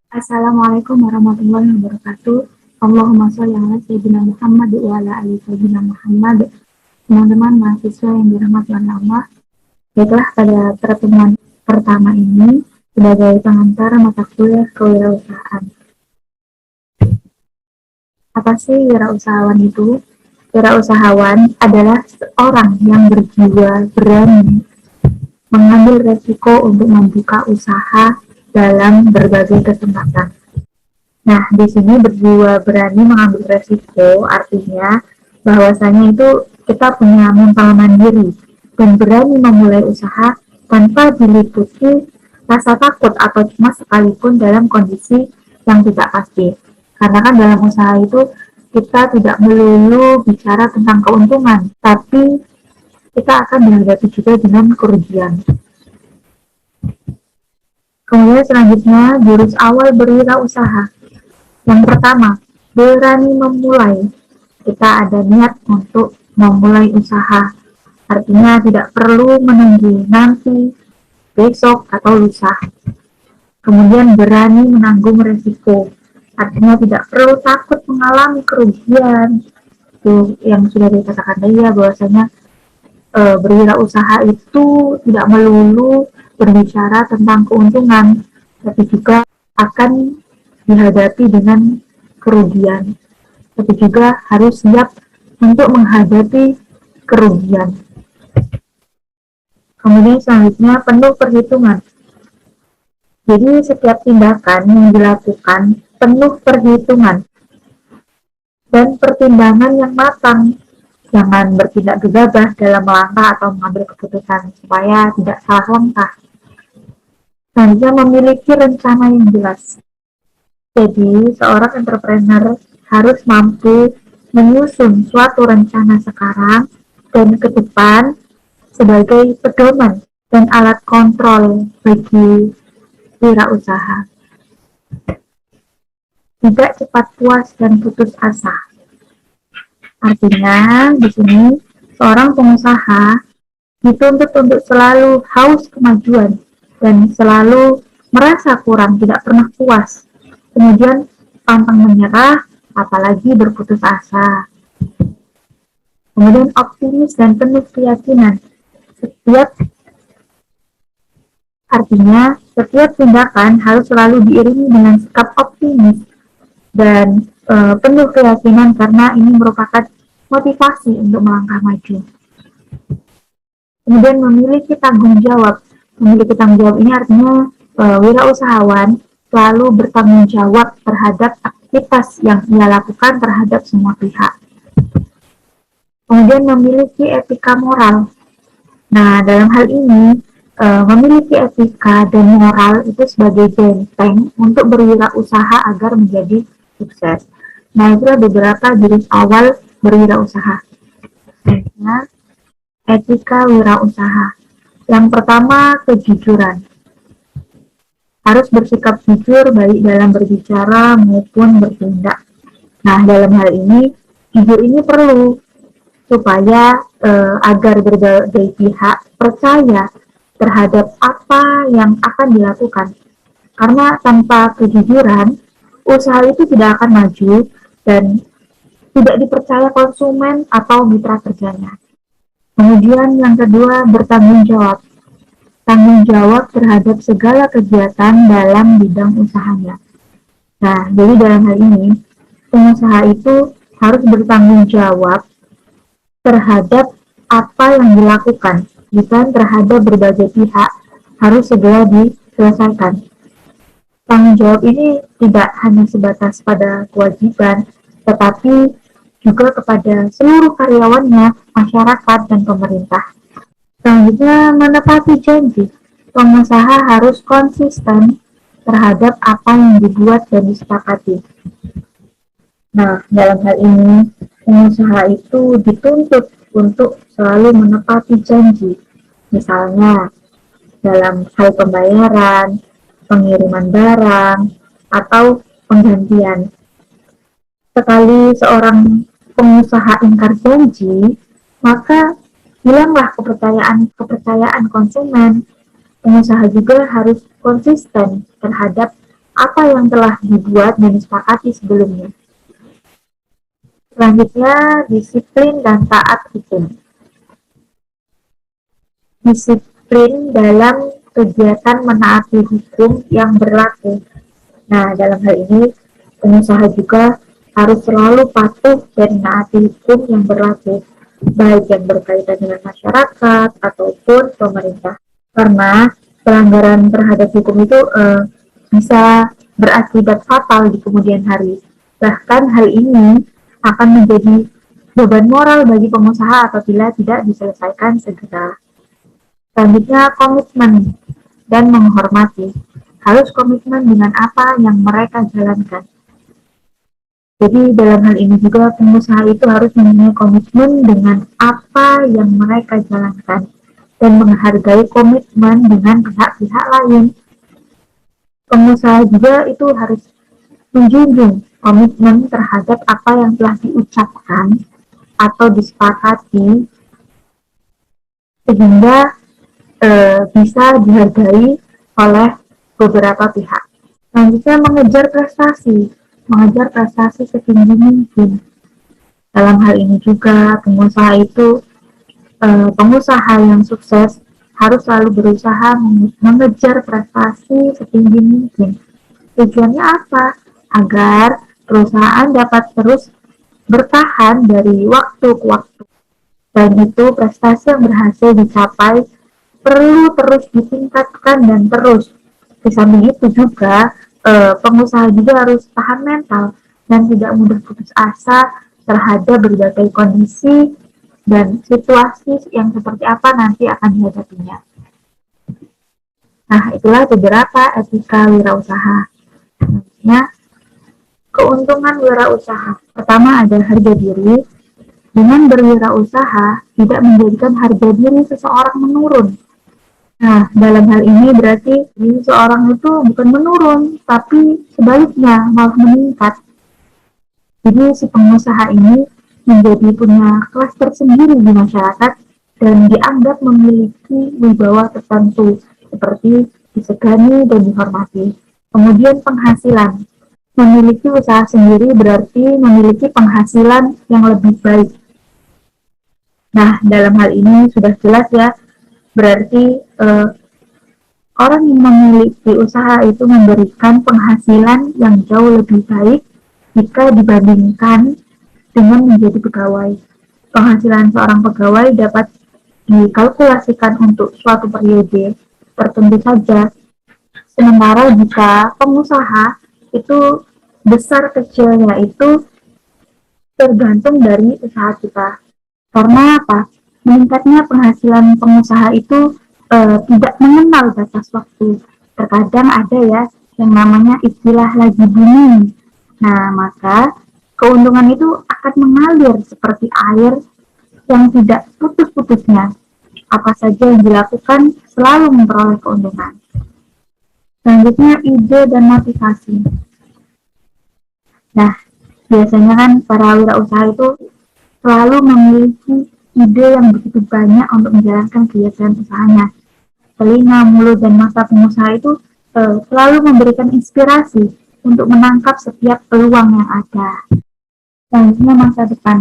Assalamualaikum warahmatullahi wabarakatuh. Allahumma sholli ala sayyidina Muhammad wa ala ali sayyidina Muhammad. Teman-teman mahasiswa yang dirahmati Allah, baiklah pada pertemuan pertama ini sebagai pengantar mata kuliah kewirausahaan. Apa sih wirausahawan itu? Wirausahawan adalah seorang yang berjiwa berani mengambil resiko untuk membuka usaha dalam berbagai kesempatan. Nah, di sini berjiwa berani mengambil resiko artinya bahwasanya itu kita punya mental mandiri dan berani memulai usaha tanpa diliputi rasa takut atau cemas sekalipun dalam kondisi yang tidak pasti. Karena kan dalam usaha itu kita tidak melulu bicara tentang keuntungan, tapi kita akan dihadapi juga dengan kerugian. Kemudian selanjutnya, jurus awal berwirausaha. Yang pertama, berani memulai. Kita ada niat untuk memulai usaha. Artinya tidak perlu menunggu nanti, besok, atau lusa. Kemudian berani menanggung resiko. Artinya tidak perlu takut mengalami kerugian. Itu yang sudah dikatakan tadi ya, bahwasanya berwirausaha itu tidak melulu berbicara tentang keuntungan, tapi juga akan dihadapi dengan kerugian, tapi juga harus siap untuk menghadapi kerugian. Kemudian selanjutnya penuh perhitungan. Jadi setiap tindakan yang dilakukan penuh perhitungan dan pertimbangan yang matang. Jangan bertindak gegabah dalam melangkah atau mengambil keputusan supaya tidak salah langkah. Selanjutnya memiliki rencana yang jelas. Jadi, seorang entrepreneur harus mampu menyusun suatu rencana sekarang dan ke depan sebagai pedoman dan alat kontrol bagi wirausaha. Tidak cepat puas dan putus asa. Artinya, di sini seorang pengusaha dituntut untuk selalu haus kemajuan dan selalu merasa kurang, tidak pernah puas. Kemudian pantang menyerah, apalagi berputus asa. Kemudian optimis dan penuh keyakinan. Setiap tindakan harus selalu diiringi dengan sikap optimis dan penuh keyakinan karena ini merupakan motivasi untuk melangkah maju. Kemudian memiliki tanggung jawab. Memiliki tanggung jawab ini artinya wirausahawan selalu bertanggung jawab terhadap aktivitas yang ia lakukan terhadap semua pihak. Kemudian memiliki etika moral. Nah, dalam hal ini memiliki etika dan moral itu sebagai benteng untuk berwirausaha agar menjadi sukses. Nah, itulah beberapa jurus awal berwirausaha. Nah, etika wirausaha. Yang pertama, kejujuran. Harus bersikap jujur baik dalam berbicara maupun bertindak. Nah, dalam hal ini, jujur ini perlu supaya agar berbagai pihak percaya terhadap apa yang akan dilakukan. Karena tanpa kejujuran, usaha itu tidak akan maju dan tidak dipercaya konsumen atau mitra kerjanya. Kemudian yang kedua, bertanggung jawab. Tanggung jawab terhadap segala kegiatan dalam bidang usahanya. Nah, jadi dalam hal ini, pengusaha itu harus bertanggung jawab terhadap apa yang dilakukan, bukan terhadap berbagai pihak, harus segera diselesaikan. Tanggung jawab ini tidak hanya sebatas pada kewajiban, tetapi juga kepada seluruh karyawannya, masyarakat, dan pemerintah. Selanjutnya, menepati janji. Pengusaha harus konsisten terhadap apa yang dibuat dan disepakati. Nah, dalam hal ini, pengusaha itu dituntut untuk selalu menepati janji. Misalnya, dalam hal pembayaran, pengiriman barang, atau penggantian. Sekali seorang pengusaha ingkar janji, maka hilanglah kepercayaan konsumen. Pengusaha juga harus konsisten terhadap apa yang telah dibuat dan disepakati sebelumnya. Selanjutnya, disiplin dan taat hukum. Disiplin dalam kegiatan menaati hukum yang berlaku. Nah, dalam hal ini, pengusaha juga harus selalu patuh dan menaati hukum yang berlaku, baik yang berkaitan dengan masyarakat ataupun pemerintah. Karena pelanggaran terhadap hukum itu bisa berakibat fatal di kemudian hari. Bahkan hal ini akan menjadi beban moral bagi pengusaha apabila tidak diselesaikan segera. Selanjutnya, komitmen dan menghormati. Harus komitmen dengan apa yang mereka jalankan. Jadi dalam hal ini juga pengusaha itu harus mempunyai komitmen dengan apa yang mereka jalankan dan menghargai komitmen dengan pihak-pihak lain. Pengusaha juga itu harus menjunjung komitmen terhadap apa yang telah diucapkan atau disepakati sehingga bisa dihargai oleh beberapa pihak. Selanjutnya, mengejar prestasi setinggi mungkin. Dalam hal ini juga pengusaha yang sukses harus selalu berusaha mengejar prestasi setinggi mungkin. Tujuannya apa? Agar perusahaan dapat terus bertahan dari waktu ke waktu. Dan itu prestasi yang berhasil dicapai perlu terus ditingkatkan dan terus. Di samping itu juga pengusaha juga harus tahan mental dan tidak mudah putus asa terhadap berbagai kondisi dan situasi yang seperti apa nanti akan dihadapinya. Nah, itulah beberapa etika wirausaha. Selanjutnya, keuntungan wirausaha. Pertama ada harga diri. Dengan berwirausaha tidak menjadikan harga diri seseorang menurun. Nah, dalam hal ini berarti seseorang itu bukan menurun, tapi sebaliknya malah meningkat. Jadi si pengusaha ini menjadi punya kelas tersendiri di masyarakat dan dianggap memiliki wibawa tertentu seperti disegani dan dihormati. Kemudian penghasilan. Memiliki usaha sendiri berarti memiliki penghasilan yang lebih baik. Nah, dalam hal ini sudah jelas ya, berarti orang yang memiliki usaha itu memberikan penghasilan yang jauh lebih baik jika dibandingkan dengan menjadi pegawai. Penghasilan seorang pegawai dapat dikalkulasikan untuk suatu periode tertentu saja. Sementara jika pengusaha itu besar kecilnya itu tergantung dari usaha kita. Karena apa? Meningkatnya penghasilan pengusaha itu tidak mengenal batas waktu. Terkadang ada ya yang namanya istilah lagi booming. Nah, maka keuntungan itu akan mengalir seperti air yang tidak putus-putusnya. Apa saja yang dilakukan selalu memperoleh keuntungan. Selanjutnya, ide dan motivasi. Nah, biasanya kan para wirausaha itu selalu memiliki ide yang begitu banyak untuk menjalankan kegiatan usahanya. Telinga, mulut, dan mata pengusaha itu selalu memberikan inspirasi untuk menangkap setiap peluang yang ada. Selanjutnya, masa depan.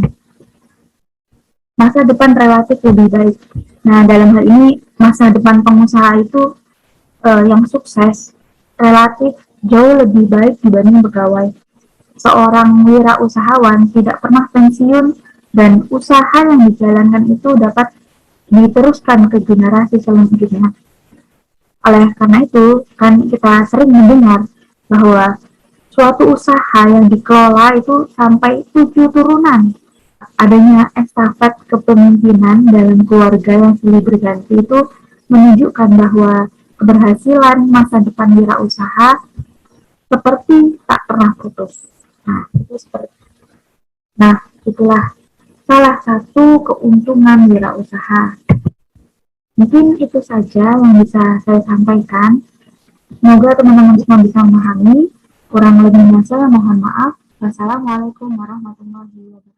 Masa depan relatif lebih baik. Nah, dalam hal ini, masa depan pengusaha itu yang sukses relatif jauh lebih baik dibanding pegawai. Seorang wirausahawan tidak pernah pensiun dan usaha yang dijalankan itu dapat diteruskan ke generasi selanjutnya. Oleh karena itu, kan kita sering mendengar bahwa suatu usaha yang dikelola itu sampai 7 turunan. Adanya estafet kepemimpinan dalam keluarga yang silih berganti itu menunjukkan bahwa keberhasilan masa depan wirausaha seperti tak pernah putus. Nah, itulah salah satu keuntungan wirausaha. Mungkin itu saja yang bisa saya sampaikan. Semoga teman-teman semua bisa memahami. Kurang lebihnya saya mohon maaf. Wassalamualaikum warahmatullahi wabarakatuh.